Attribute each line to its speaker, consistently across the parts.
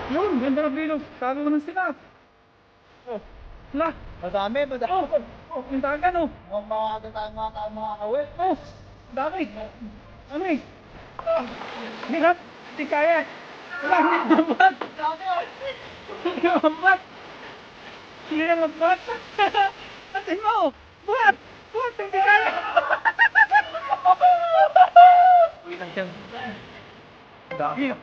Speaker 1: Yun, ganda ng bilog. Tago na sila. Oh, la.
Speaker 2: Madami.
Speaker 1: Yung dagan oh.
Speaker 2: Mukhang maaga tayo mga kawi.
Speaker 1: Oh, dami. Ano eh? Oh, hirap. Hindi kaya. Wala, hindi mabat. Hindi mabat. Hindi na mabat. Atin mo. Buhat. Buhat, hindi kaya. Uy lang siyang. Dami oh.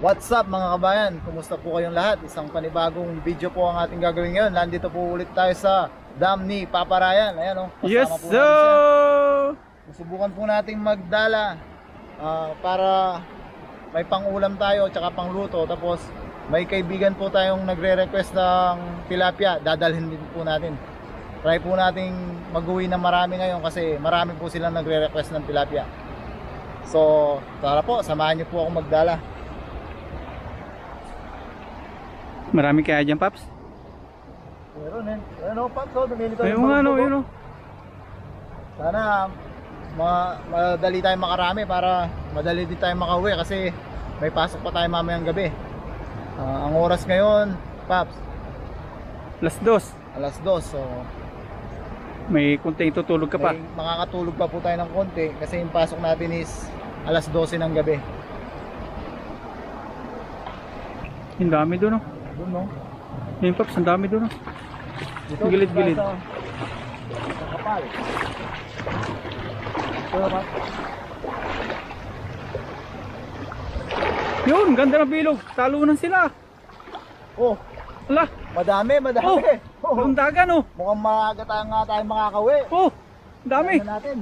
Speaker 2: What's up mga kabayan? Kumusta po kayong lahat? Isang panibagong video po ang ating gagawin ngayon. Nandito po ulit tayo sa dam ni Papa Ryan. Ayan o,
Speaker 1: Yes,
Speaker 2: kasama po natin
Speaker 1: sir!
Speaker 2: siya. Susubukan po nating magdala para may pang-ulam tayo tsaka pang-luto. Tapos may kaibigan po tayong nagre-request ng tilapia. Dadalhin din po natin. Try po nating mag-uwi ng marami ngayon kasi marami po silang nagre-request ng tilapia. So, tara po, samahan niyo po ako magdala.
Speaker 1: Marami kaya dyan, Paps?
Speaker 2: Meron eh. Ano, Paps, oh, dumilito
Speaker 1: Ayun nga, no, yun, no.
Speaker 2: Sana madali tayo makarami para madali din tayo makauwi kasi may pasok pa tayo mamayang gabi. Ang oras ngayon, Paps,
Speaker 1: Las dos.
Speaker 2: alas 2. So,
Speaker 1: May kunting tutulog ka pa.
Speaker 2: may makakatulog pa po tayo ng konti kasi yung pasok natin is alas 12 ng gabi.
Speaker 1: Ang dami doon, no.
Speaker 2: Doon, no?
Speaker 1: Ayun, Paps, ang dami doon, no.
Speaker 2: Dito,
Speaker 1: Gilid-gilid.
Speaker 2: Sa kapal. Ito, Paps.
Speaker 1: Yun, ganda ng bilog. Talunan sila.
Speaker 2: Oh,
Speaker 1: Ala,
Speaker 2: madami.
Speaker 1: yung dagan, oh.
Speaker 2: Mukhang maaga tayo makakauwi.
Speaker 1: Oh, ang dami.
Speaker 2: Ano natin?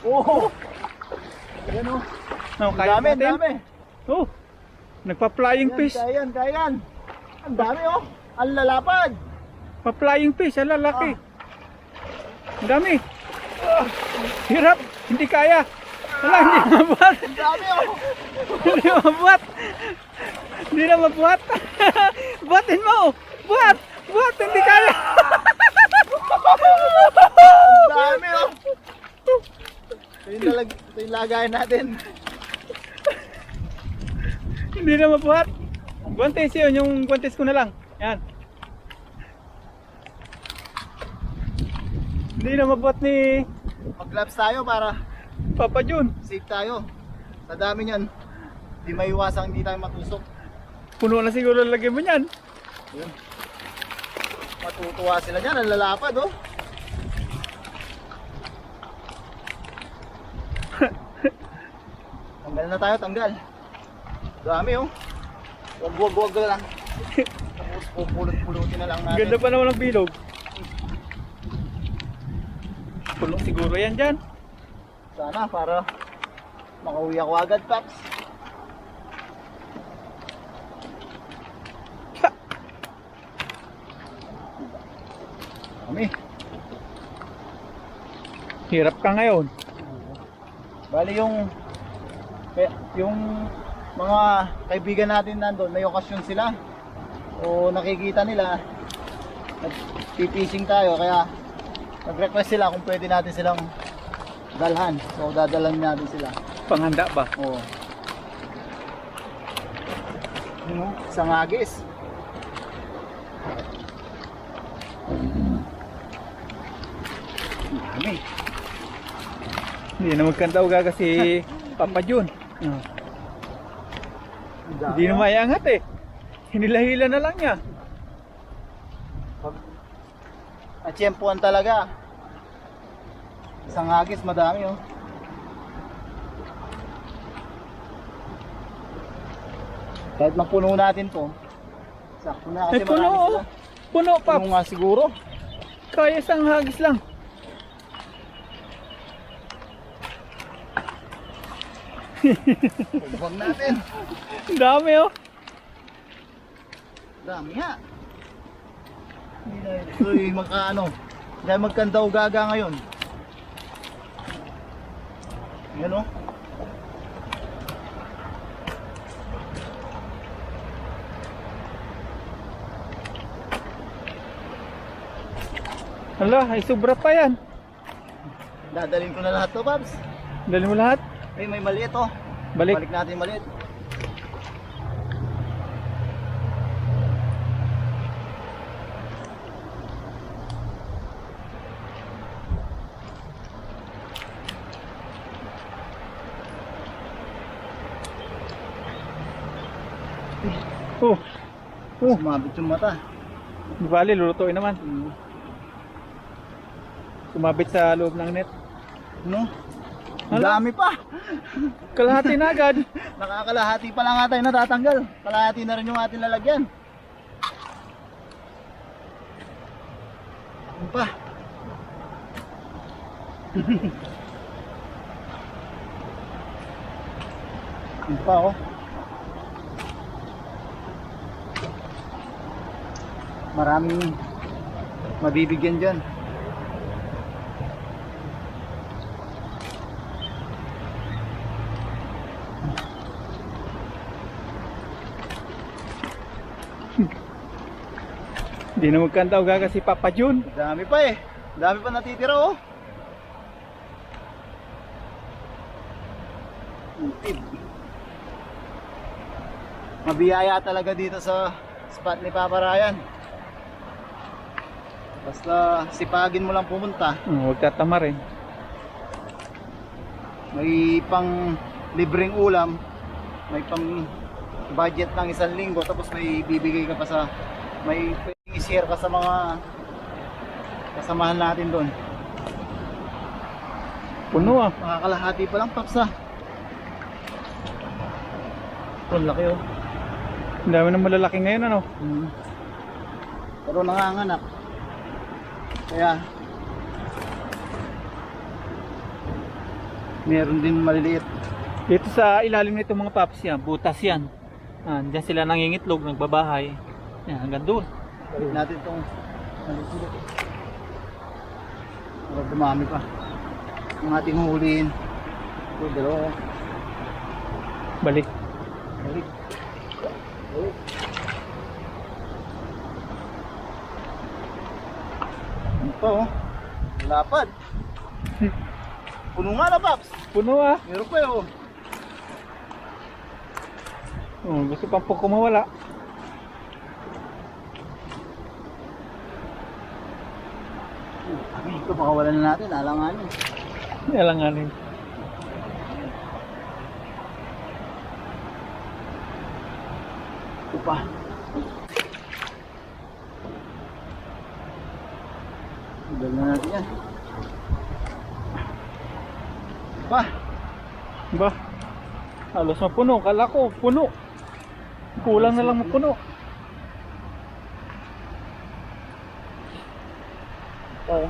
Speaker 2: Oh. Ayan oh.
Speaker 1: No,
Speaker 2: Ang dami, ang dami.
Speaker 1: Oh, nagpa-flying fish.
Speaker 2: Kaya yan. Ang dami oh. Ang lalapad.
Speaker 1: Pa-flying fish, ang lalaki. Ang dami. Hirap, hindi kaya. Wala, hindi mabuhat.
Speaker 2: Ang dami oh.
Speaker 1: Hindi mabuhat. Hindi na mabuhat. Buhatin mo. Buhat, hindi kaya.
Speaker 2: Ang dami oh. Ito yung lagayan natin.
Speaker 1: Hindi na mabuhat. Guantes yun, yung guantes ko na lang. Yan. Hindi na mabuhat ni
Speaker 2: Mag-gloves tayo para
Speaker 1: Papa Jun.
Speaker 2: safe tayo. Sa dami niyan, di maiwasang hindi tayo matusok.
Speaker 1: Puno na siguro lagyan mo niyan.
Speaker 2: Yun. Matutuwa sila dyan, ang lalapad oh. Tanggal na tayo, tanggal. Dami oh. Wag lang. Tapos pupulot-pulutin na lang natin.
Speaker 1: Ganda pa naman ng bilog. Puno siguro yan dyan.
Speaker 2: Sana para makauwi ako agad, Paps. Kami.
Speaker 1: Hirap ka ngayon.
Speaker 2: Bali yung mga kaibigan natin nandun, may okasyon sila. O nakikita nila, nag-fishing tayo, kaya nag-request sila kung pwede natin silang dalhan. So dadalan natin sila.
Speaker 1: Panghanda ba?
Speaker 2: Oo. Isang agis. Dami.
Speaker 1: Hindi na magkanta uga kasi Papa Jun. Hindi na maiangat eh. Hinila-hila na lang niya.
Speaker 2: Natsyempuan talaga. Isang agis, madami oh. Kahit mapuno natin to, sakto na kasi
Speaker 1: Ay, puno,
Speaker 2: marami sila.
Speaker 1: puno, Paps.
Speaker 2: Puno nga siguro.
Speaker 1: Kaya isang hagis lang.
Speaker 2: Huwag natin.
Speaker 1: Ang dami oh.
Speaker 2: Dami nga. Uy, dahil magkandaw gaga ngayon. Yan o.
Speaker 1: Hala, ay sobra pa yan.
Speaker 2: Dadalhin ko na lahat to, Paps.
Speaker 1: Dali mo lahat.
Speaker 2: Ay, may maliit oh.
Speaker 1: Balik.
Speaker 2: Balik natin yung maliit.
Speaker 1: Oh,
Speaker 2: Sumabit yung mata.
Speaker 1: di bali, lulutuin naman. Sumabit sa loob ng net.
Speaker 2: No? Ang
Speaker 1: Hala.
Speaker 2: dami pa.
Speaker 1: Kalahati na agad.
Speaker 2: Nakakalahati pa lang ata yung natatanggal. Kalahati na rin yung ating lalagyan. Ano pa? Ano pa oh? Maraming mabibigyan dyan.
Speaker 1: Hindi na magkanta o gaga si Papa Jun.
Speaker 2: Dami pa eh. Dami pa natitira oh. Tib. Mabiyaya talaga dito sa spot ni Papa Ryan. Basta sipagin mo lang pumunta.
Speaker 1: Huwag tatama rin.
Speaker 2: May pang libreng ulam. May pang budget ng 1 linggo. Tapos may bibigay ka pa sa, may pwedeng i-share ka sa mga kasamahan natin doon.
Speaker 1: Puno ah.
Speaker 2: Makakalahati pa lang, Paps ah. Ang laki oh.
Speaker 1: Ang dami ng malalaki ngayon ano.
Speaker 2: Pero nanganganak. Kaya meron din maliliit.
Speaker 1: Dito sa ilalim nito mga paps yan, butas yan. Diyan sila nangingitlog, nagbabahay. Yan, hanggang doon.
Speaker 2: Balik natin itong maliliit. Pero dumami pa. Ang ating huhulihin. Ito, dalawa.
Speaker 1: Balik.
Speaker 2: Balik. Balik. Ano pa oh? Lapad. Puno nga na, Paps.
Speaker 1: Puno ah.
Speaker 2: Meron pa oh.
Speaker 1: Gusto pang po kumawala.
Speaker 2: Ito, makawalan na natin. Alanganin.
Speaker 1: Alanganin.
Speaker 2: Ito pa. Dali na natin yan. Pa.
Speaker 1: Ba? Halos mapuno. Kala ko puno. Kulang na lang mapuno.
Speaker 2: Oh.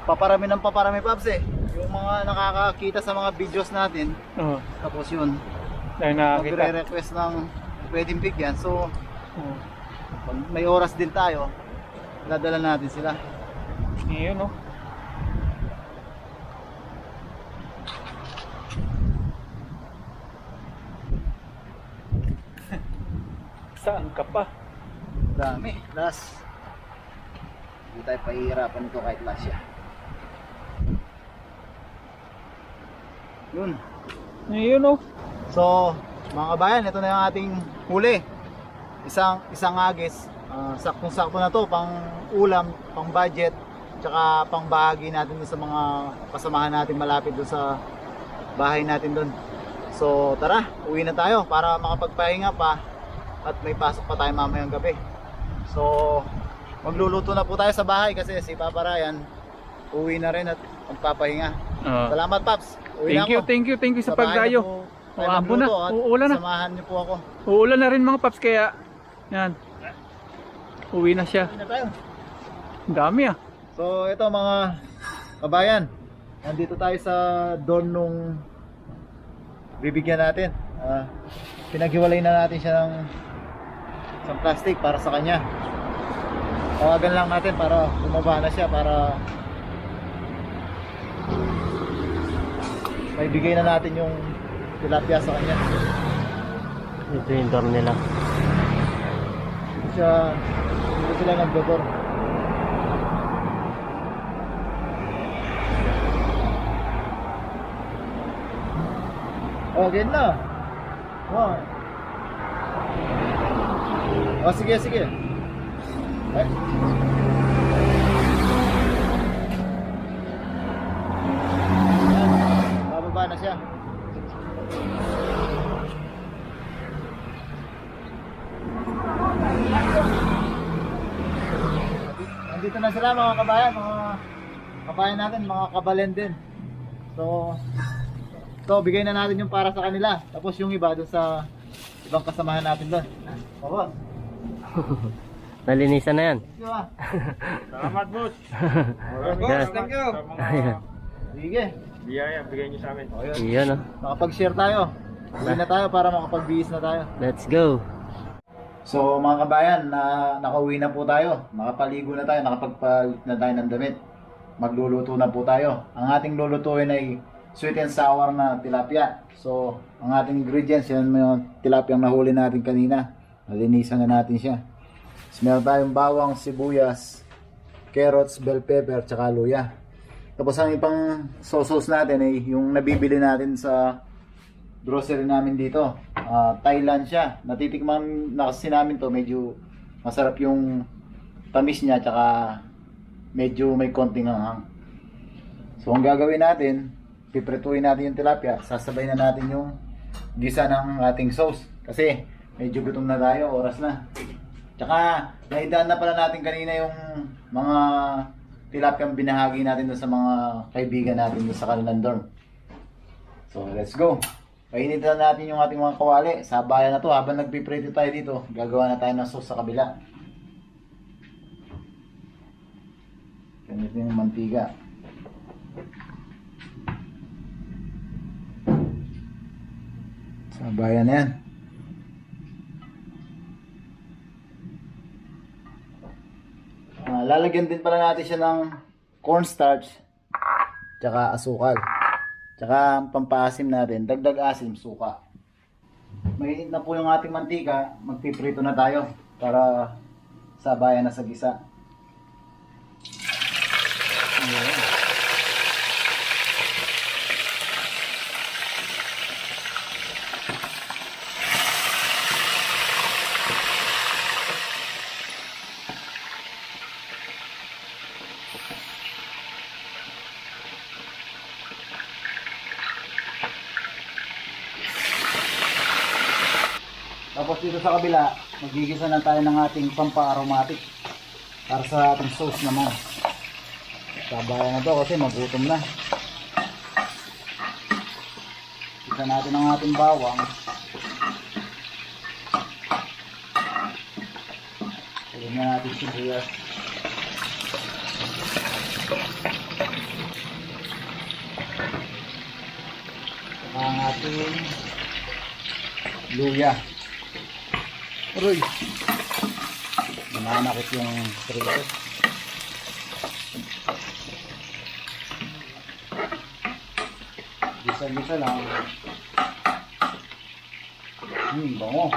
Speaker 2: Paparami ng paparami, Paps eh. Yung mga nakakakita sa mga videos natin.
Speaker 1: Oo.
Speaker 2: Tapos yun,
Speaker 1: Dahil nakakita.
Speaker 2: magre-request ng pwedeng bigyan. So,
Speaker 1: Oo.
Speaker 2: pag may oras din tayo, dadala natin sila.
Speaker 1: Ngayon oh. Saan ka pa?
Speaker 2: Dami. Last. Hindi tayo pahihirapan ito kahit last siya. Yun.
Speaker 1: Ngayon oh.
Speaker 2: So, mga kabayan, ito na yung ating huli. Isang agis. Saktong-sakto na to, pang ulam, pang budget, tsaka pang bahagi natin dun sa mga kasamahan natin malapit dun sa bahay natin dun. So, tara, uwi na tayo para makapagpahinga pa at may pasok pa tayo mamayang gabi. So, magluluto na po tayo sa bahay kasi si Papa Ryan uwi na rin at magpapahinga. Salamat, Paps. Uwi na ako.
Speaker 1: Thank you sa
Speaker 2: bahay
Speaker 1: pagdayo.
Speaker 2: na po tayo
Speaker 1: Abo na.
Speaker 2: magluto at
Speaker 1: Uulan na.
Speaker 2: samahan niyo po ako.
Speaker 1: Uulan na rin mga paps kaya yan. Uwi na siya.
Speaker 2: Uwi na tayo.
Speaker 1: Ang dami ah.
Speaker 2: So ito mga kabayan, nandito tayo sa dorm nung bibigyan natin. Pinaghiwalay na natin siya ng isang plastic para sa kanya. Tawagan lang natin para bumaba na siya para may bigay na natin yung tilapia sa kanya.
Speaker 3: Ito yung dorm nila.
Speaker 2: Hindi sila nagdotor. Oh, game na. Wow. Oh, sige, sige. Eh. Bababa na siya. Nandito na sila mga kabayan, mga kabayan natin, mga kabalen din. So bigay na natin yung para sa kanila. Tapos yung iba doon sa ibang kasamahan natin doon. Tapos.
Speaker 3: Nalinisan na yan.
Speaker 2: Thank you ah.
Speaker 1: Salamat, boss.
Speaker 3: Boss,
Speaker 1: thank you.
Speaker 2: Sige.
Speaker 1: Biyaya, bigay niyo sa amin.
Speaker 2: O, yun.
Speaker 3: Iyon oh.
Speaker 2: Nakapag-share tayo. Uwi na tayo para makapag-bihis na tayo.
Speaker 3: Let's go.
Speaker 2: So mga kabayan, nakauwi na po tayo. Nakapaligo na tayo, nakapagpalit na tayo ng damit. Magluluto na po tayo. Ang ating lulutuin ay sweet and sour na tilapia. So ang ating ingredients, yan yung tilapia ang nahuli natin kanina. Nalinisan na natin siya. So, meron tayong bawang, sibuyas, carrots, bell pepper, tsaka luya. Tapos ang ipang sauce natin ay yung nabibili natin sa grocery namin dito. Thailand siya. Natitikman na kasi namin to, medyo masarap yung tamis niya, tsaka medyo may konting hanghang. So ang gagawin natin, piprituin natin yung tilapia, sasabay na natin yung gisa ng ating sauce. Kasi medyo gutom na tayo, oras na. Tsaka naidaan na pala natin kanina yung mga tilapiyang binahagi natin doon sa mga kaibigan natin doon sa kanilang dorm. So let's go. Painitan natin yung ating mga kawali. Sabayan na to, habang nagpiprito tayo dito, gagawa na tayo ng sauce sa kabila. Ganito yung mantiga. Sabayan na yan. Lalagyan din pala natin siya ng cornstarch tsaka asukal. Tsaka pampaasim natin, dagdag asim, suka. Mainit na po yung ating mantika, magpiprito na tayo para sabayan na sa gisa. Ayan. Tapos dito sa kabila, magigisa na tayo ng ating pampa-aromatic para sa ating sauce naman. Sabayan na to kasi magutom na. Isa natin ang ating bawang. Tulad na natin sibuyas. Saka ang ating luya. Uy! Nananakit yung prito. Gisa-gisa lang. Bango.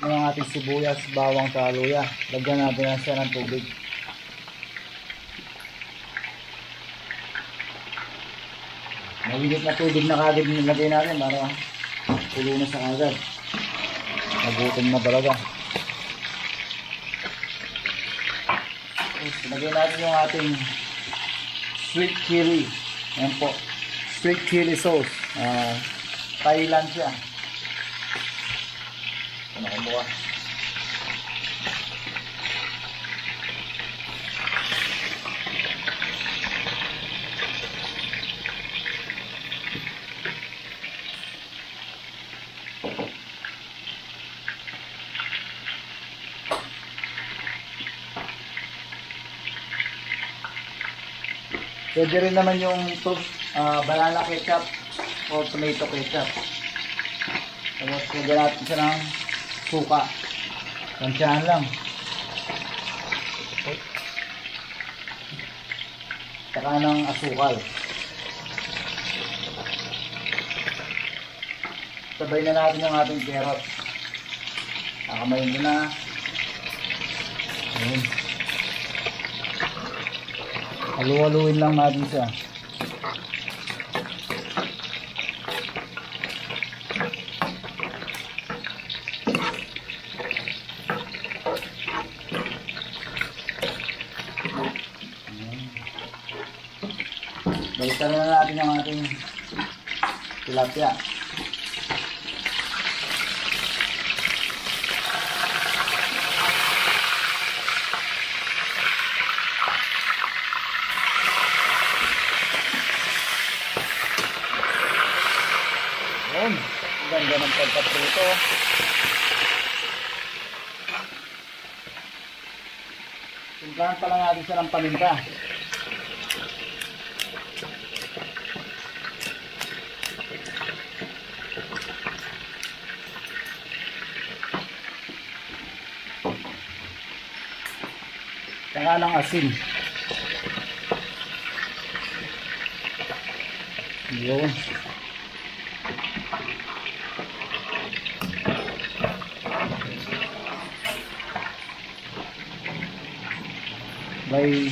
Speaker 2: Ang ating sibuyas, bawang, sa luya. Lagyan natin na siya ng tubig. Maligit na tubig na kagad nilagay natin para tulo na sa kagad. Nagutom na talaga. Lagyan natin yung ating sweet chili. Ayan po. Sweet chili sauce. Thailand siya. Ano kumuha? Pwede rin naman yung banana ketchup o tomato ketchup. Tapos lagyan natin siya ng suka. Tansyahan lang. Okay. Saka ng asukal. Sabay na natin yung ating carrot. Nakamayin ko na. Ayan. Halu-haluin lang natin siya. Balikan na natin yung ating tilapia. Ayan, ganda ng pagkaprito. Timplahan pa lang natin siya ng paminta. Saka ng asin. Yun. By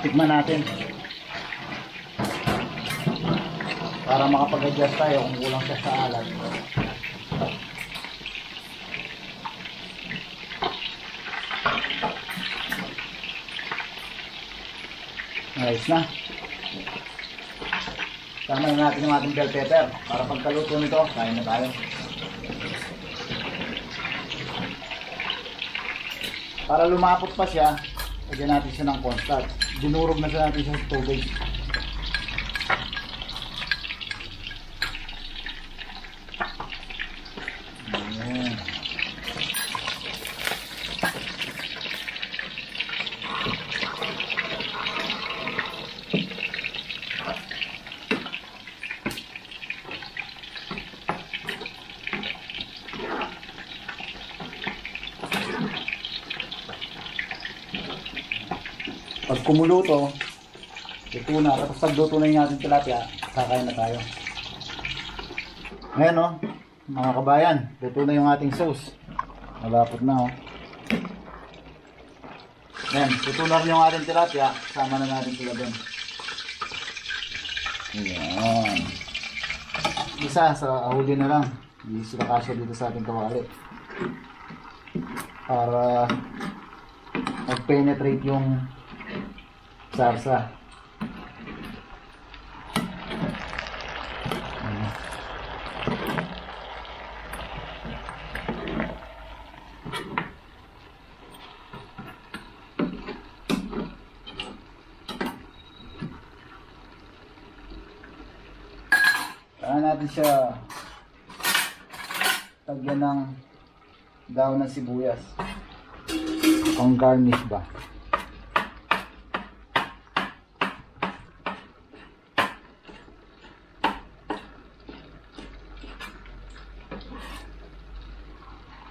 Speaker 2: tikman natin para makapag-adjust tayo kung kulang siya sa alat. Ayos na. Tama na natin yung ating bell pepper para pagkaluto nito, kain na tayo. Para lumapot pa siya, lagyan natin siya ng cornstarch. Dinurog na siya natin sa tubig. Ayan. Pag kumuluto, luto na. Tapos pag luto na yung ating tilapia, kakain na tayo. Ngayon o, mga kabayan, luto na yung ating sauce. Malapot na o. Ngayon, luto na rin yung ating tilapia. Sama na natin sila doon. Ayan. Isa sa ahuli na lang. Hindi sila kasya dito sa ating kawali. Para mag-penetrate yung sarsa. Saan natin siya tagyan ng daon ng sibuyas. Pang garnish ba?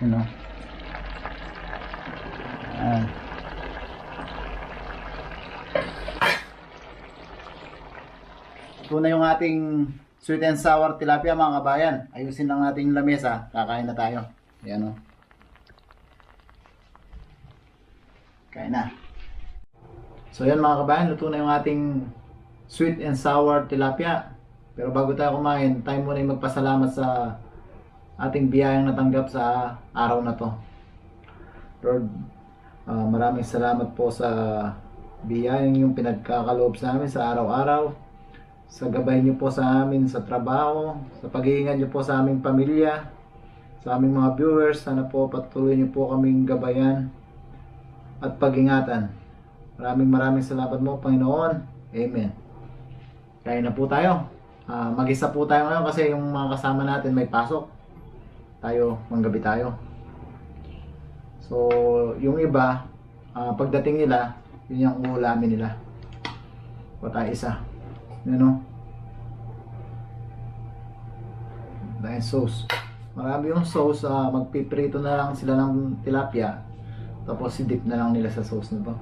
Speaker 2: You know. Ito na yung ating sweet and sour tilapia mga kabayan. Ayusin lang natin yung lamesa. Kakain na tayo. Ayan o. Kain na. So yan mga kabayan. Luto na yung ating sweet and sour tilapia. Pero bago tayo kumain, tayo muna yung magpasalamat sa ating biyayang natanggap sa araw na to. Lord, maraming salamat po sa biyayang yung pinagkakaloob sa amin sa araw-araw, sa gabay niyo po sa amin sa trabaho, sa pag-iingat niyo po sa aming pamilya, sa aming mga viewers. Sana po patuloy niyo po kaming gabayan at pag-ingatan. Maraming salamat mo, Panginoon. Amen. Kaya na po tayo. Mag-isa po tayo ngayon kasi yung mga kasama natin may pasok. Manggabi tayo. So, yung iba, pagdating nila, Yun yung ulamin nila. O tayo isa. Yun o. Dahil sauce. Marami yung sauce. Magpiprito na lang sila ng tilapia. Tapos i-dip na lang nila sa sauce na to.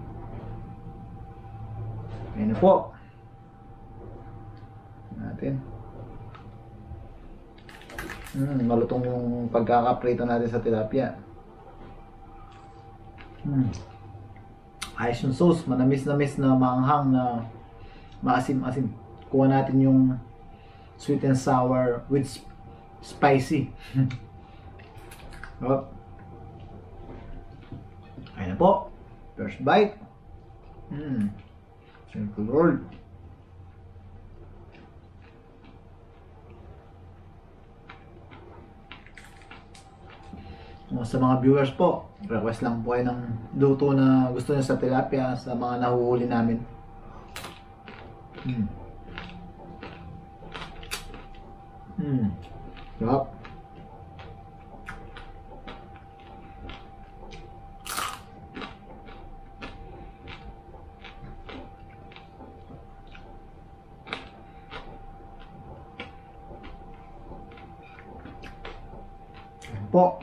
Speaker 2: Ayun na po. Natin. Malutong yung pagkakaprito natin sa tilapia. Ayos yung sauce. Manamis-namis na maanghang na maasim-asim. Kuha natin yung sweet and sour with spicy. Oh. Ayun na po. First bite. Simple roll. Sa mga viewers po, request lang po kayo ng luto na gusto nyo sa tilapia sa mga nahuhuli namin. Sarap. Ayan po.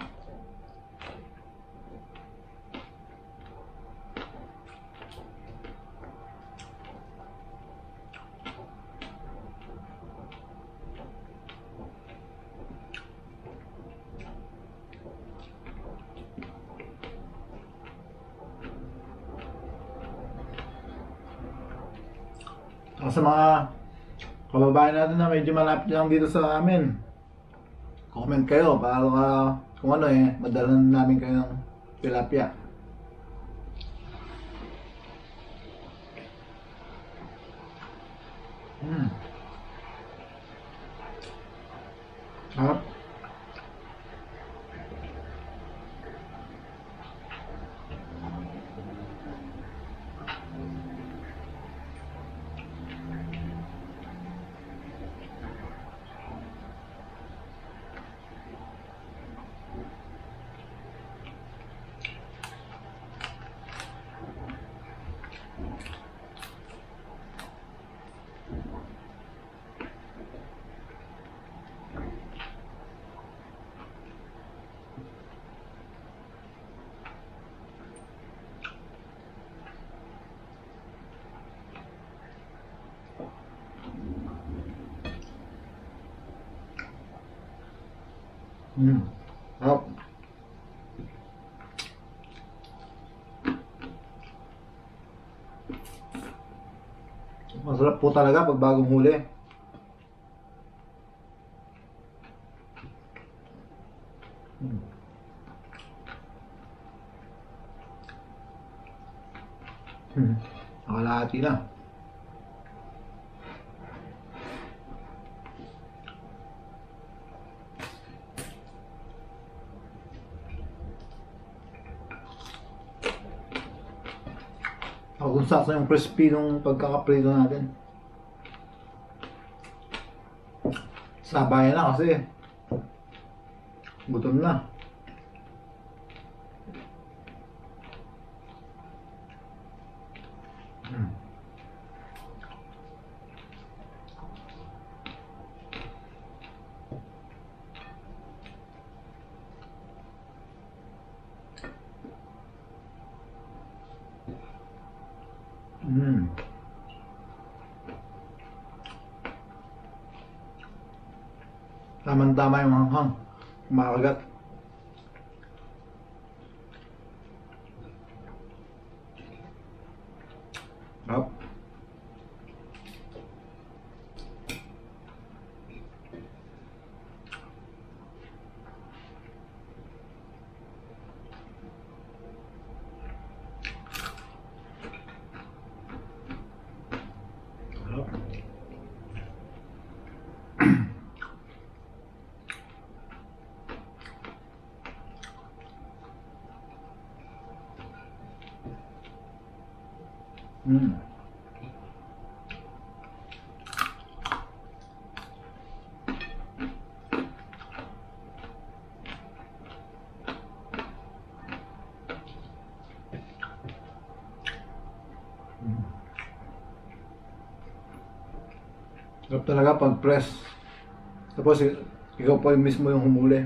Speaker 2: Sa mga kababayan natin na medyo malapit lang dito sa amin, comment kayo para kung ano madala namin kayo ng tilapia. Sarap. Sarap. Masarap po talaga pag bagong huli. Nakalahati na. Kung sakto yung crispy nung pagkakaprito natin. Sabayan na kasi gutom na. Tama-tama yung hanghang. Kumakagat. Sarap. Sarap talaga pag press. Tapos ikaw pa mismo yung humuli.